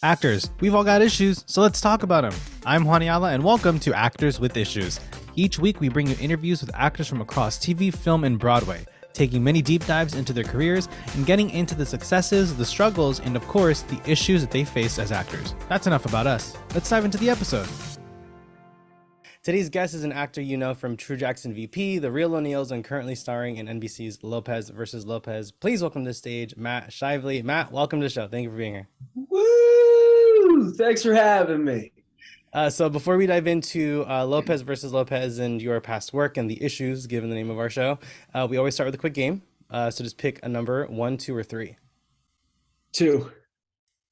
Actors, we've all got issues, so let's talk about them. I'm Juan Ayala, and welcome to Actors with Issues. Each week, we bring you interviews with actors from across TV, film, and Broadway, taking many deep dives into their careers and getting into the successes, the struggles, and of course, the issues that they face as actors. That's enough about us. Let's dive into the episode. Today's guest is an actor you know from True Jackson VP, The Real O'Neills, and currently starring in NBC's Lopez versus Lopez. Please welcome to the stage Matt Shively. Matt, welcome to the show. Thank you for being here. Woo! Thanks for having me. So before we dive into Lopez versus Lopez and your past work and the issues, given the name of our show, we always start with a quick game. So just pick a number, 1, 2, or 3. 2.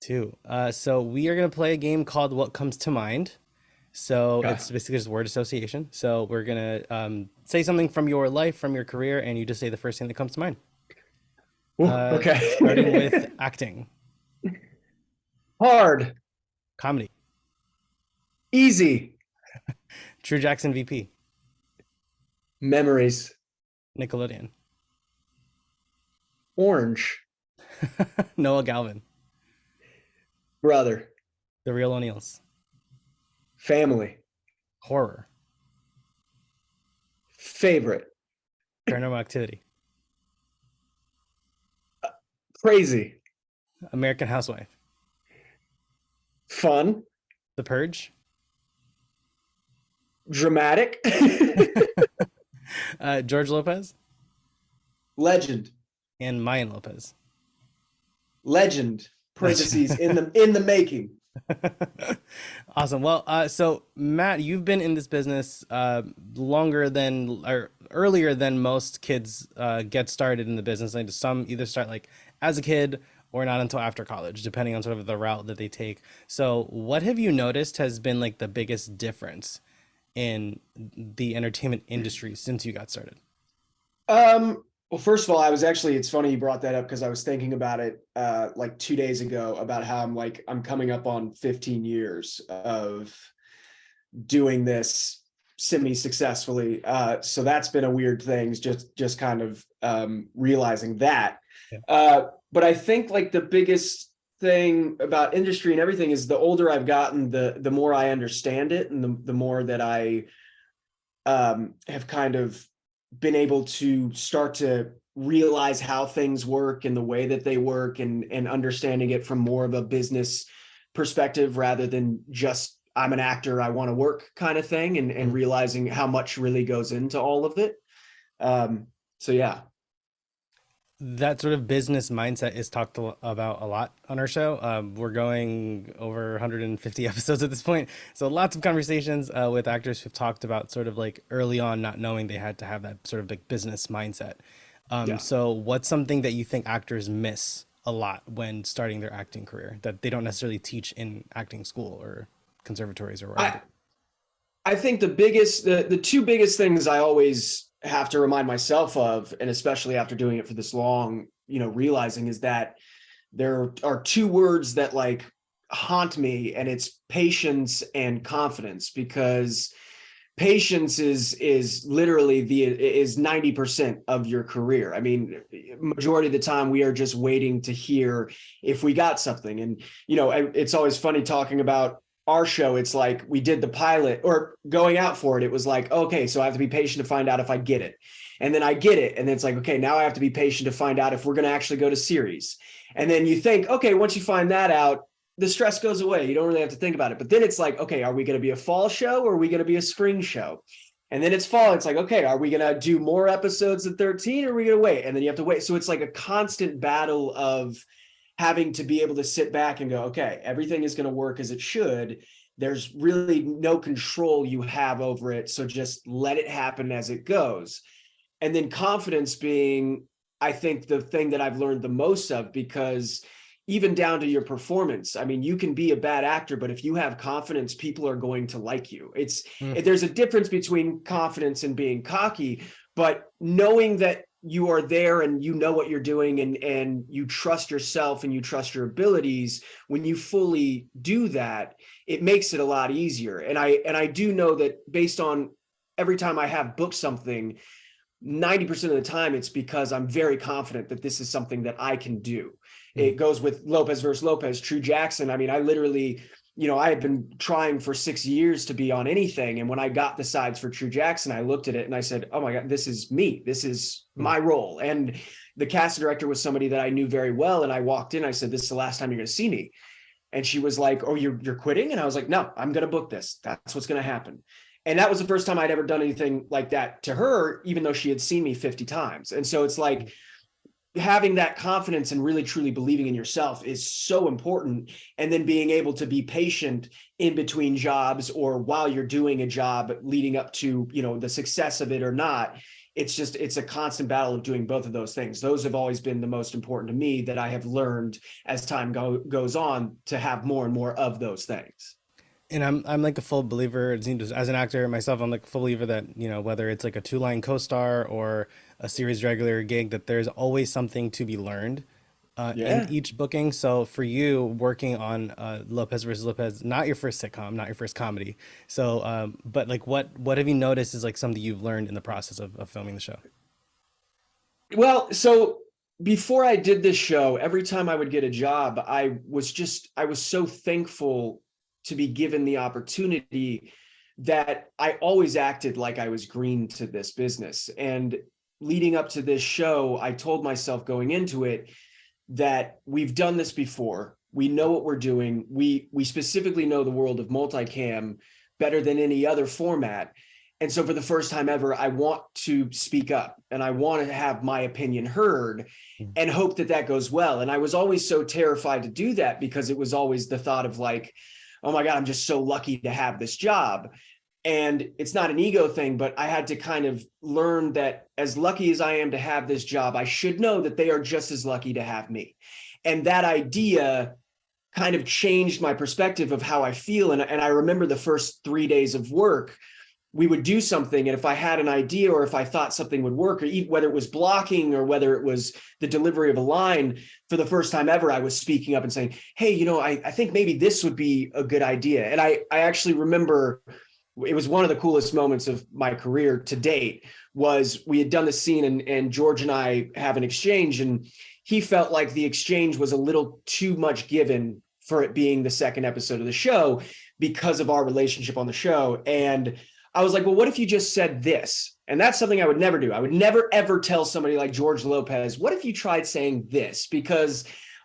2. So we are going to play a game called What Comes to Mind. So Okay. it's basically just word association. So we're going to say something from your life, from your career, and you just say the first thing that comes to mind. Ooh, okay. Starting with acting. Hard. Comedy. Easy. True Jackson VP. Memories. Nickelodeon. Orange. Noah Galvin. Brother. The Real O'Neills. Family. Horror. Favorite. Paranormal Activity. Crazy. American Housewife. Fun. The Purge. Dramatic. George Lopez Legend. and Mayan Lopez. Legend. Parentheses in the making. Awesome. Well, so Matt, you've been in this business longer than or earlier than most kids get started in the business. Like some either start like as a kid or not until after college, depending on sort of the route that they take. So what have you noticed has been like the biggest difference in the entertainment industry since you got started? Well, first of all, it's funny you brought that up because I was thinking about it like 2 days ago about how I'm coming up on 15 years of doing this semi-successfully. So that's been a weird thing, just kind of realizing that. Yeah. But I think like the biggest thing about industry and everything is the older I've gotten, the more I understand it, and the more that I have kind of been able to start to realize how things work and the way that they work, and understanding it from more of a business perspective rather than just I'm an actor, I want to work kind of thing, and realizing how much really goes into all of it. So yeah. That sort of business mindset is talked about a lot on our show. We're going over 150 episodes at this point. So lots of conversations with actors who've talked about sort of like early on not knowing they had to have that sort of like business mindset. Yeah. So what's something that you think actors miss a lot when starting their acting career that they don't necessarily teach in acting school or conservatories or whatever? I think the two biggest things I always have to remind myself of, and especially after doing it for this long, realizing is that there are two words that like haunt me, and it's patience and confidence, because patience is literally is 90% of your career. I mean, majority of the time we are just waiting to hear if we got something. And it's always funny talking about our show. It's like we did the pilot, or going out for it, it was like, okay, so I have to be patient to find out if I get it, and then I get it, and then it's like, okay, now I have to be patient to find out if we're going to actually go to series. And then you think, okay, once you find that out, the stress goes away, you don't really have to think about it. But then it's like, okay, are we going to be a fall show, or are we going to be a spring show? And then it's fall, it's like, okay, are we going to do more episodes than 13, or are we going to wait? And then you have to wait. So it's like a constant battle of having to be able to sit back and go, okay, everything is going to work as it should. There's really no control you have over it. So just let it happen as it goes. And then confidence being, I think, the thing that I've learned the most of, because even down to your performance, I mean, you can be a bad actor, but if you have confidence, people are going to like you. There's a difference between confidence and being cocky, but knowing that you are there and you know what you're doing, and you trust yourself and you trust your abilities, when you fully do that, it makes it a lot easier. And I do know that based on every time I have booked something, 90% of the time it's because I'm very confident that this is something that I can do. It goes with Lopez versus Lopez, True Jackson. I mean, I literally, I had been trying for 6 years to be on anything. And when I got the sides for True Jackson, I looked at it and I said, oh my God, this is me. This is my role. And the casting director was somebody that I knew very well. And I walked in, I said, this is the last time you're going to see me. And she was like, oh, you're quitting? And I was like, no, I'm going to book this. That's what's going to happen. And that was the first time I'd ever done anything like that to her, even though she had seen me 50 times. And so it's like having that confidence and really truly believing in yourself is so important. And then being able to be patient in between jobs or while you're doing a job leading up to, the success of it or not. It's a constant battle of doing both of those things. Those have always been the most important to me that I have learned as time goes on to have more and more of those things. And I'm like a full believer as an actor myself. I'm like a full believer that, whether it's like a 2-line co-star or a series regular gig, that there's always something to be learned in each booking. So for you working on Lopez versus Lopez, not your first sitcom, not your first comedy. So, but like what have you noticed is like something you've learned in the process of filming the show? Well, so before I did this show, every time I would get a job, I was so thankful to be given the opportunity that I always acted like I was green to this business. And leading up to this show, I told myself going into it that we've done this before. We know what we're doing. We specifically know the world of multicam better than any other format. And so for the first time ever, I want to speak up and I want to have my opinion heard and hope that goes well. And I was always so terrified to do that because it was always the thought of like, oh my God, I'm just so lucky to have this job. And it's not an ego thing, but I had to kind of learn that as lucky as I am to have this job, I should know that they are just as lucky to have me. And that idea kind of changed my perspective of how I feel. And I remember the first 3 days of work, we would do something. And if I had an idea or if I thought something would work, or whether it was blocking or whether it was the delivery of a line, for the first time ever, I was speaking up and saying, hey, I think maybe this would be a good idea. And I actually remember it was one of the coolest moments of my career to date was we had done the scene and George and I have an exchange and he felt like the exchange was a little too much given for it being the second episode of the show because of our relationship on the show. And I was like, well, what if you just said this? And that's something I would never do. I would never, ever tell somebody like George Lopez, what if you tried saying this? Because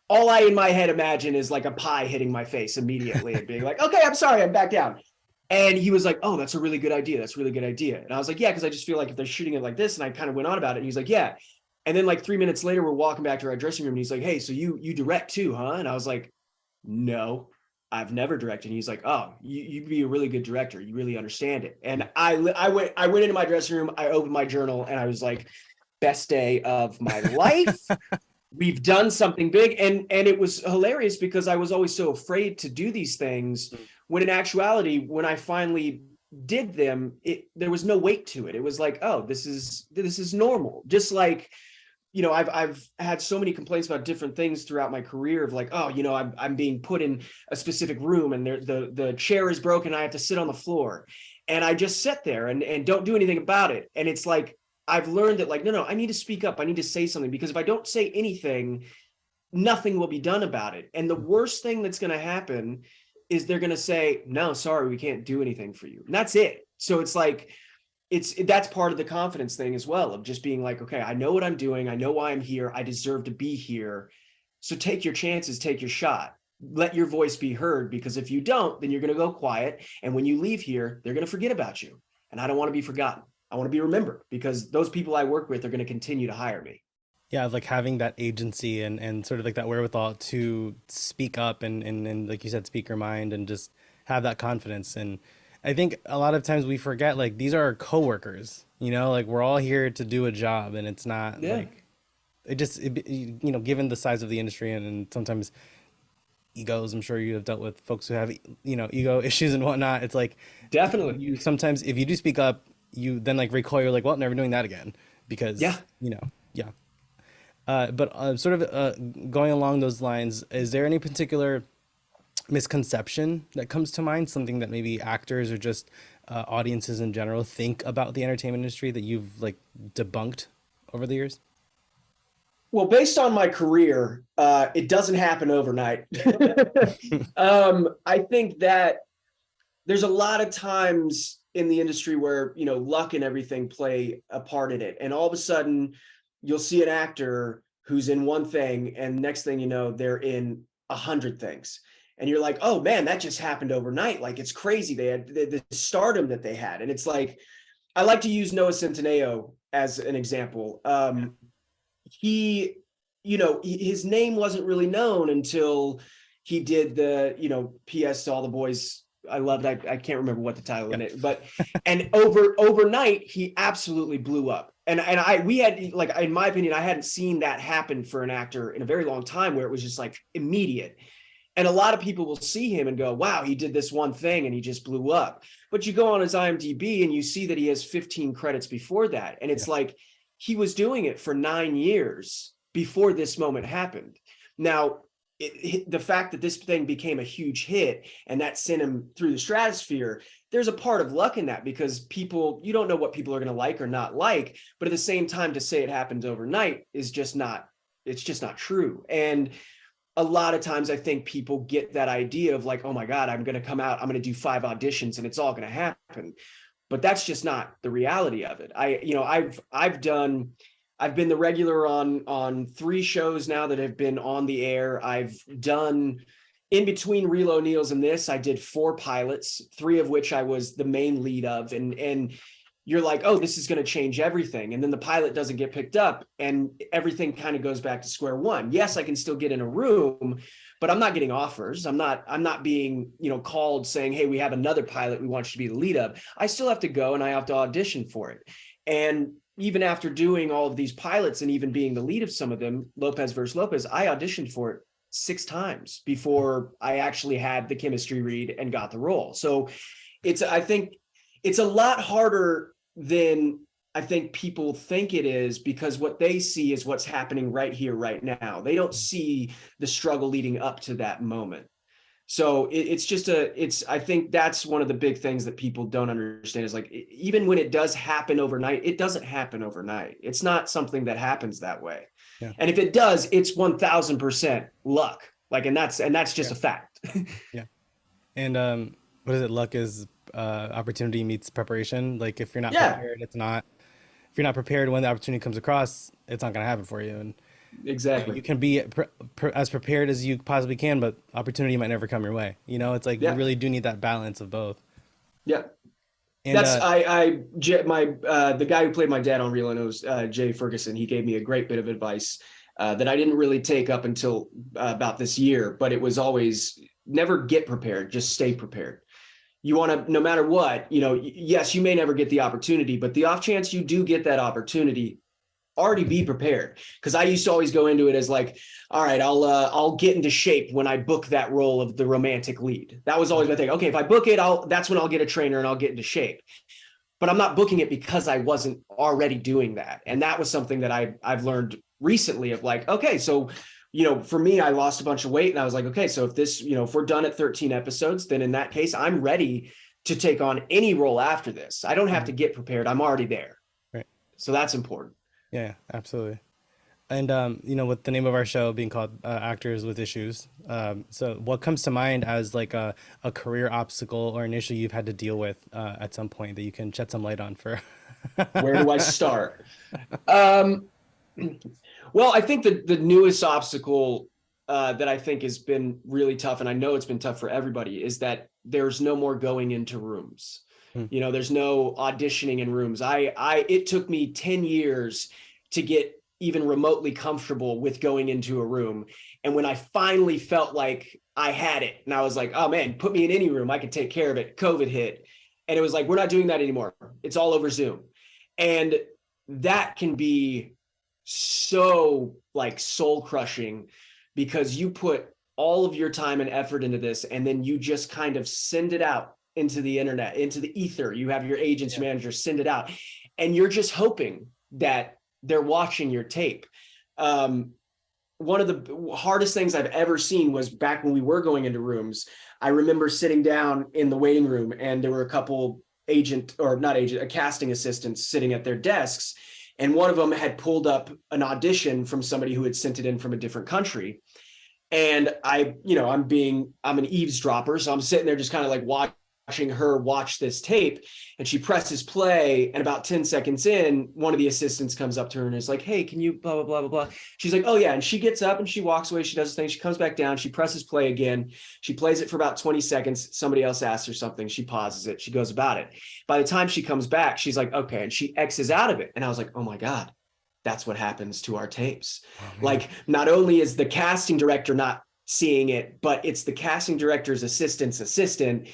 all I in my head imagine is like a pie hitting my face immediately and being like, okay, I'm sorry, I'm back down. And he was like, oh, that's a really good idea. That's a really good idea. And I was like, yeah, because I just feel like if they're shooting it like this, and I kind of went on about it. And he's like, yeah. And then like 3 minutes later, we're walking back to our dressing room and he's like, hey, so you direct too, huh? And I was like, no, I've never directed. And he's like, oh, you'd be a really good director. You really understand it. And I went into my dressing room, I opened my journal and I was like, best day of my life. We've done something big. And it was hilarious because I was always so afraid to do these things when in actuality, when I finally did them, there was no weight to it. It was like, oh, this is normal. Just like, I've had so many complaints about different things throughout my career of like, oh, I'm being put in a specific room and the chair is broken. I have to sit on the floor and I just sit there and don't do anything about it. And it's like, I've learned that like, no, I need to speak up. I need to say something because if I don't say anything, nothing will be done about it. And the worst thing that's going to happen is they're going to say, no, sorry, we can't do anything for you. And that's it. So it's like, that's part of the confidence thing as well, of just being like, okay, I know what I'm doing. I know why I'm here. I deserve to be here. So take your chances, take your shot, let your voice be heard, because if you don't, then you're going to go quiet. And when you leave here, they're going to forget about you. And I don't want to be forgotten. I want to be remembered because those people I work with are going to continue to hire me. Yeah, like having that agency and sort of like that wherewithal to speak up and like you said, speak your mind and just have that confidence. And I think a lot of times we forget, like, these are our coworkers, like we're all here to do a job, and it's not like given the size of the industry and sometimes egos, I'm sure you have dealt with folks who have, ego issues and whatnot. It's like, definitely you sometimes, if you do speak up, you then like recoil, you're like, well, never doing that again because, yeah. But sort of going along those lines, is there any particular misconception that comes to mind, something that maybe actors or just audiences in general think about the entertainment industry that you've like debunked over the years? Well, based on my career, it doesn't happen overnight. I think that there's a lot of times in the industry where, luck and everything play a part in it. And all of a sudden you'll see an actor who's in one thing, and next thing you know, they're in 100 things. And you're like, oh man, that just happened overnight. Like, it's crazy. They had the stardom that they had. And it's like, I like to use Noah Centineo as an example. His name wasn't really known until he did the, PS to all the boys I loved. I can't remember what the title in it, but and overnight he absolutely blew up. And we had, like, in my opinion, I hadn't seen that happen for an actor in a very long time, where it was just like immediate. And a lot of people will see him and go, wow, he did this one thing and he just blew up. But you go on his IMDb and you see that he has 15 credits before that. And it's like, he was doing it for 9 years before this moment happened. Now, the fact that this thing became a huge hit and that sent him through the stratosphere, there's a part of luck in that, because you don't know what people are going to like or not like. But at the same time, to say it happens overnight is just not true. And a lot of times I think people get that idea of like, oh my God, I'm going to come out, I'm going to do 5 auditions and it's all going to happen. But that's just not the reality of it. I've been the regular on 3 shows now that have been on the air. I've done, in between Reel O'Neal's and this, I did 4 pilots, 3 of which I was the main lead of. And you're like, oh, this is going to change everything. And then the pilot doesn't get picked up and everything kind of goes back to square one. Yes, I can still get in a room, but I'm not getting offers. I'm not being, called saying, hey, we have another pilot we want you to be the lead of. I still have to go and I have to audition for it. And even after doing all of these pilots and even being the lead of some of them, Lopez versus Lopez, I auditioned for it 6 times before I actually had the chemistry read and got the role. So I think it's a lot harder than I think people think it is, because what they see is what's happening right here, right now. They don't see the struggle leading up to that moment. So I think that's one of the big things that people don't understand, is like, even when it does happen overnight, it doesn't happen overnight. It's not something that happens that way. Yeah. And if it does, it's 1000% luck. Like, and that's just a fact. Yeah. And what is it? Luck is opportunity meets preparation. Like, if you're not prepared, if you're not prepared when the opportunity comes across, it's not going to happen for you. And exactly, you can be as prepared as you possibly can, but opportunity might never come your way. It's like, you really do need that balance of both. Yeah. And that's the guy who played my dad on Real and O's, Jay Ferguson, he gave me a great bit of advice that I didn't really take up until about this year, but it was always, never get prepared, just stay prepared. You want to, no matter what, yes, you may never get the opportunity, but the off chance you do get that opportunity, already be prepared. Because I used to always go into it as like, all right, I'll get into shape when I book that role of the romantic lead. That was always my thing. Okay, if I book it, that's when I'll get a trainer and I'll get into shape. But I'm not booking it because I wasn't already doing that. And that was something that I've learned recently, of like, okay, so for me, I lost a bunch of weight and I was like, okay, so if this, if we're done at 13 episodes, then in that case, I'm ready to take on any role after this. I don't have to get prepared. I'm already there. Right. So that's important. Yeah, absolutely. And, with the name of our show being called Actors with Issues. So what comes to mind as like a career obstacle or an issue you've had to deal with at some point that you can shed some light on for? Where do I start? Well, I think the newest obstacle that I think has been really tough, and I know it's been tough for everybody, is that there's no more going into rooms. There's no auditioning in rooms. It took me 10 years to get even remotely comfortable with going into a room. And when I finally felt like I had it, and I was like, oh man, put me in any room, I could take care of it. COVID hit. And it was like, we're not doing that anymore. It's all over Zoom. And that can be so like soul crushing, because you put all of your time and effort into this, and then you just kind of send it out into the internet, into the ether. You have your agents, managers send it out, and you're just hoping that they're watching your tape. One of the hardest things I've ever seen was back when we were going into rooms. I remember sitting down in the waiting room, and there were a couple casting assistants sitting at their desks. And one of them had pulled up an audition from somebody who had sent it in from a different country. And I'm an eavesdropper. So I'm sitting there just kind of like watching her watch this tape, and she presses play, and about 10 seconds in, one of the assistants comes up to her and is like, hey, can you blah, blah, blah, blah, blah. She's like, oh yeah. And she gets up and she walks away. She does this thing. She comes back down. She presses play again. She plays it for about 20 seconds. Somebody else asks her something. She pauses it. She goes about it. By the time she comes back, she's like, okay. And she X's out of it. And I was like, oh my God, that's what happens to our tapes. Like, not only is the casting director not seeing it, but it's the casting director's assistant's assistant,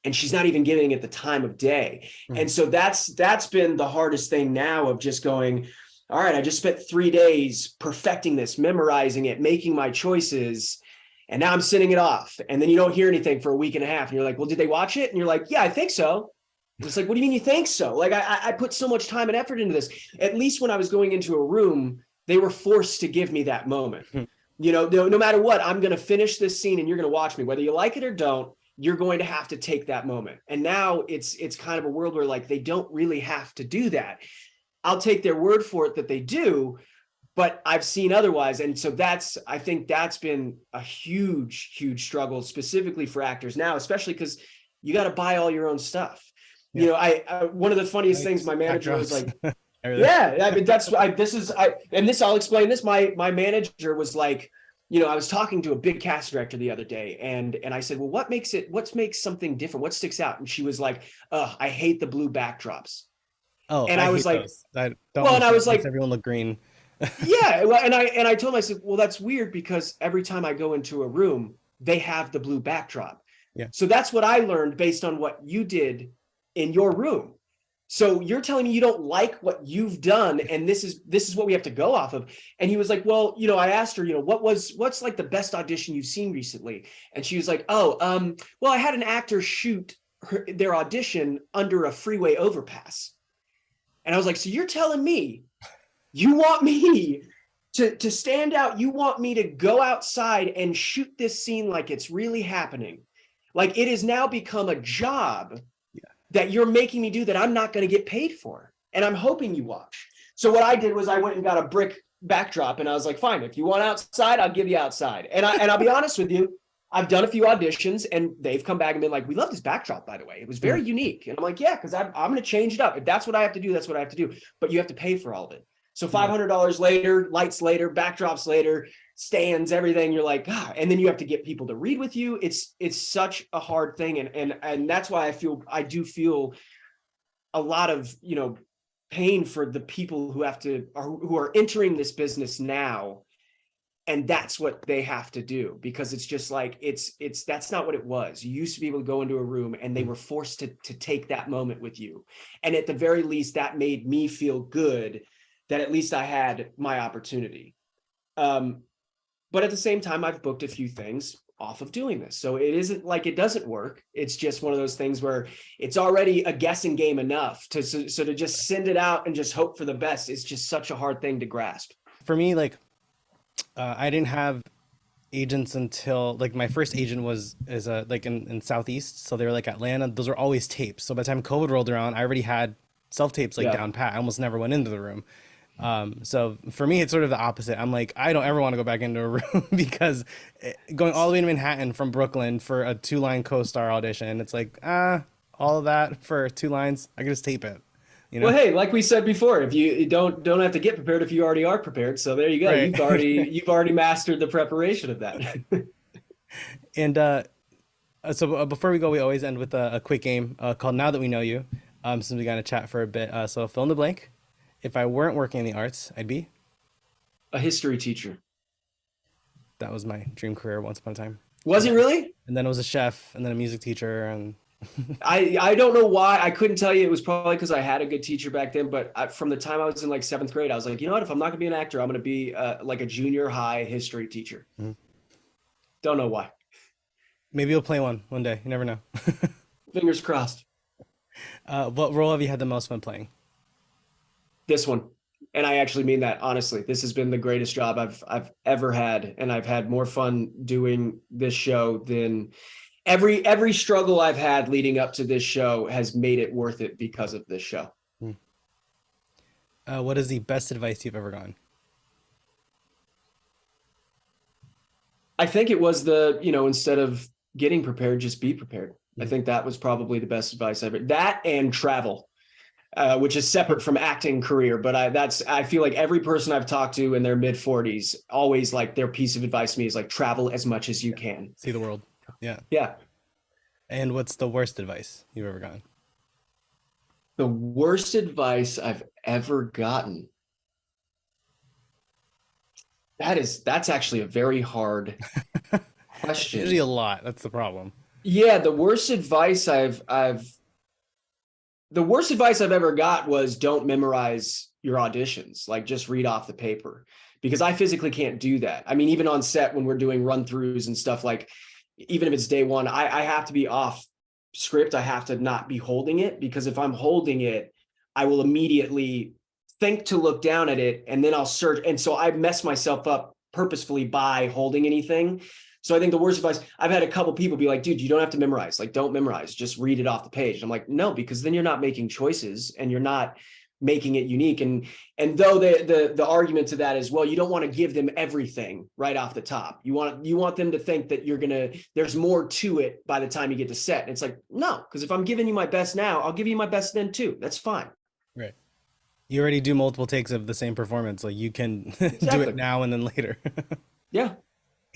and she's not even giving it the time of day. And so that's been the hardest thing now, of just going, all right, I just spent 3 days perfecting this, memorizing it, making my choices, and now I'm sending it off. And then you don't hear anything for a week and a half. And you're like, well, did they watch it? And you're like, yeah, I think so. It's like, what do you mean you think so? Like, I put so much time and effort into this. At least when I was going into a room, they were forced to give me that moment. No matter what, I'm going to finish this scene and you're going to watch me, whether you like it or don't. You're going to have to take that moment. And now it's kind of a world where, like, they don't really have to do that. I'll take their word for it that they do, but I've seen otherwise. And so I think that's been a huge, huge struggle, specifically for actors now, especially because you got to buy all your own stuff. Yeah. I one of the funniest things, my manager was like, yeah, I mean, I'll explain this. My manager was like, I was talking to a big cast director the other day, and I said, well, what makes something different? What sticks out? And she was like, I hate the blue backdrops. Oh, and I was like, and I was like, everyone look green. Yeah. Well, and I told him, I said, well, that's weird, because every time I go into a room, they have the blue backdrop. Yeah. So that's what I learned based on what you did in your room. So you're telling me you don't like what you've done, and this is what we have to go off of. And he was like, well, I asked her, what's like the best audition you've seen recently? And she was like, well, I had an actor shoot their audition under a freeway overpass. And I was like, so you're telling me you want me to stand out? You want me to go outside and shoot this scene like it's really happening? Like, it has now become a job that you're making me do that I'm not going to get paid for. And I'm hoping you watch. So what I did was I went and got a brick backdrop, and I was like, fine, if you want outside, I'll give you outside. And I'll be honest with you, I've done a few auditions, and they've come back and been like, we love this backdrop, by the way. It was very unique. And I'm like, yeah, because I'm going to change it up. If that's what I have to do, that's what I have to do. But you have to pay for all of it. So $500 later, lights later, backdrops later, stands, everything. You're like, and then you have to get people to read with you. It's such a hard thing. And that's why I do feel a lot of, pain for the people who who are entering this business now. And that's what they have to do, because it's just like, that's not what it was. You used to be able to go into a room and they were forced to take that moment with you. And at the very least, that made me feel good that at least I had my opportunity. But at the same time, I've booked a few things off of doing this. So it isn't like it doesn't work. It's just one of those things where it's already a guessing game enough to just send it out and just hope for the best. It's just such a hard thing to grasp. For me, like, I didn't have agents until, like, my first agent is like in Southeast. So they were like Atlanta. Those are always tapes. So by the time COVID rolled around, I already had self-tapes down pat. I almost never went into the room. So for me, it's sort of the opposite. I'm like, I don't ever want to go back into a room because going all the way to Manhattan from Brooklyn for a 2-line co-star audition, it's like, all of that for 2 lines, I can just tape it. Well, hey, like we said before, if you don't have to get prepared if you already are prepared. So there you go. Right. You've already mastered the preparation of that. And so before we go, we always end with a quick game called Now That We Know You. Since we got to chat for a bit. So fill in the blank. If I weren't working in the arts, I'd be a history teacher. That was my dream career once upon a time. Was it really? And then I was a chef, and then a music teacher, and I don't know why. I couldn't tell you. It was probably because I had a good teacher back then. But from the time I was in like 7th grade, I was like, you know what? If I'm not gonna be an actor, I'm gonna be like a junior high history teacher. Mm-hmm. Don't know why. Maybe you'll play one day. You never know. Fingers crossed. What role have you had the most fun playing? This one. And I actually mean that honestly. This has been the greatest job I've ever had. And I've had more fun doing this show than every struggle I've had leading up to this show has made it worth it because of this show. What is the best advice you've ever gotten? I think it was instead of getting prepared, just be prepared. I Mm. think that was probably the best advice ever. That and travel, which is separate from acting career. But I feel like every person I've talked to in their mid 40s, always like their piece of advice to me is like travel as much as you can. See the world. Yeah. Yeah. And what's the worst advice you've ever gotten? The worst advice I've ever gotten. That's actually a very hard question. Usually a lot. That's the problem. Yeah, the worst advice I've ever got was don't memorize your auditions. Like just read off the paper, because I physically can't do that. I mean, even on set when we're doing run throughs and stuff, like even if it's day one, I have to be off script. I have to not be holding it, because if I'm holding it, I will immediately think to look down at it, and then I'll search. And so I mess myself up purposefully by holding anything. So I think the worst advice, I've had a couple people be like, dude, you don't have to memorize. Like, don't memorize, just read it off the page. I'm like, no, because then you're not making choices and you're not making it unique. And though the argument to that is, well, you don't want to give them everything right off the top. You want them to think that there's more to it by the time you get to set. And it's like, no, because if I'm giving you my best now, I'll give you my best then too. That's fine. Right. You already do multiple takes of the same performance. Like you can do Exactly. it now and then later. Yeah.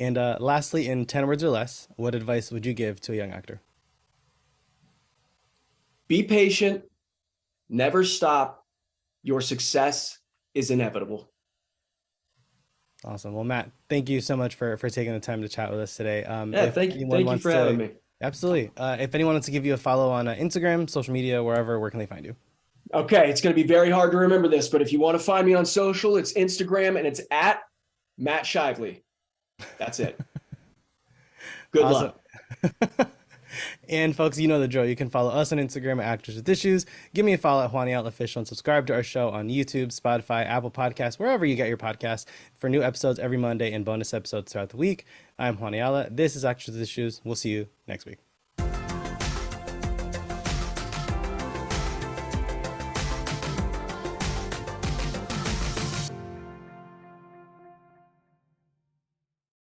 And lastly, in 10 words or less, what advice would you give to a young actor? Be patient. Never stop. Your success is inevitable. Awesome. Well, Matt, thank you so much for taking the time to chat with us today. Yeah, thank you for having me. Absolutely. If anyone wants to give you a follow on Instagram, social media, wherever, where can they find you? Okay, it's going to be very hard to remember this, but if you want to find me on social, it's Instagram and it's at Matt Shively. That's it. Good Awesome. luck. And folks, you know the drill. You can follow us on Instagram at Actors with Issues. Give me a follow at Juani Outlet Official and subscribe to our show on YouTube, Spotify, Apple Podcasts, wherever you get your podcasts for new episodes every Monday and bonus episodes throughout the week. I'm Juani Outlet. This is Actors with Issues. We'll see you next week.